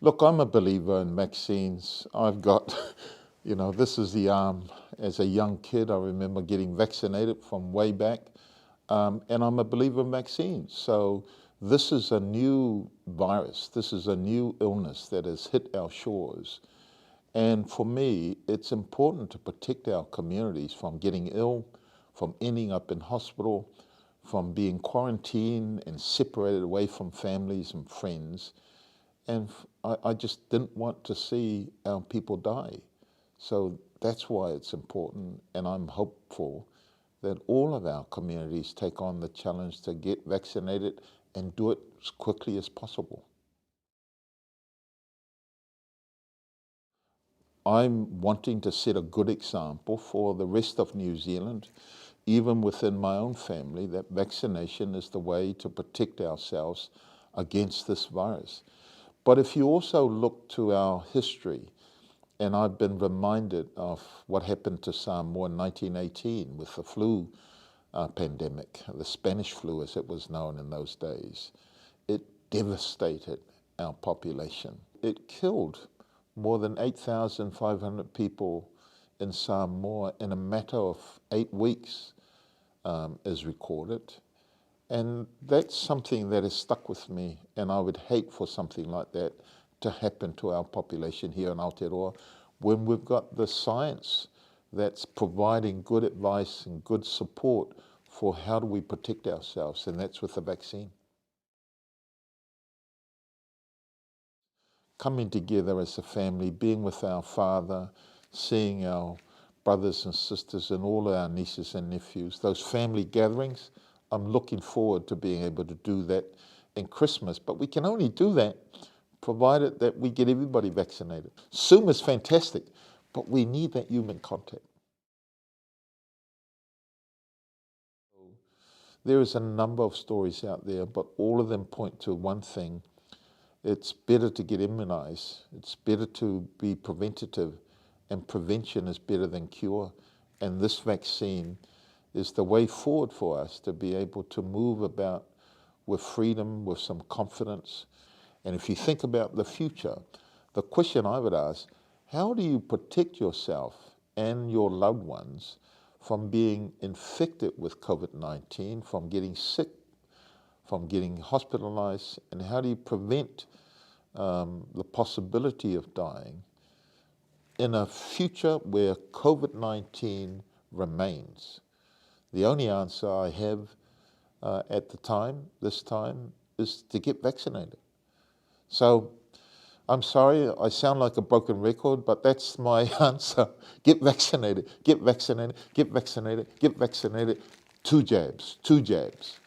Look, I'm a believer in vaccines. I've got, this is the as a young kid, I remember getting vaccinated from way back, and I'm a believer in vaccines. So this is a new virus. This is a new illness that has hit our shores. And for me, it's important to protect our communities from getting ill, from ending up in hospital, from being quarantined and separated away from families and friends. And I just didn't want to see our people die. So that's why it's important, and I'm hopeful that all of our communities take on the challenge to get vaccinated and do it as quickly as possible. I'm wanting to set a good example for the rest of New Zealand, even within my own family, that vaccination is the way to protect ourselves against this virus. But if you also look to our history, and I've been reminded of what happened to Samoa in 1918 with the flu pandemic, the Spanish flu as it was known in those days. It devastated our population. It killed more than 8,500 people in Samoa in a matter of 8 weeks, is recorded. And that's something that has stuck with me, and I would hate for something like that to happen to our population here in Aotearoa when we've got the science that's providing good advice and good support for how do we protect ourselves, and that's with the vaccine. Coming together as a family, being with our father, seeing our brothers and sisters and all our nieces and nephews, those family gatherings, I'm looking forward to being able to do that in Christmas. But we can only do that provided that we get everybody vaccinated. Zoom is fantastic, but we need that human contact. There is a number of stories out there, but all of them point to one thing. It's better to get immunized. It's better to be preventative, and prevention is better than cure. And this vaccine is the way forward for us to be able to move about with freedom, with some confidence. And if you think about the future, the question I would ask, how do you protect yourself and your loved ones from being infected with COVID-19, from getting sick, from getting hospitalized, and how do you prevent the possibility of dying in a future where COVID-19 remains? The only answer I have at this time, is to get vaccinated. So I'm sorry, I sound like a broken record, but that's my answer. Get vaccinated, get vaccinated, get vaccinated, get vaccinated. 2 jabs, 2 jabs.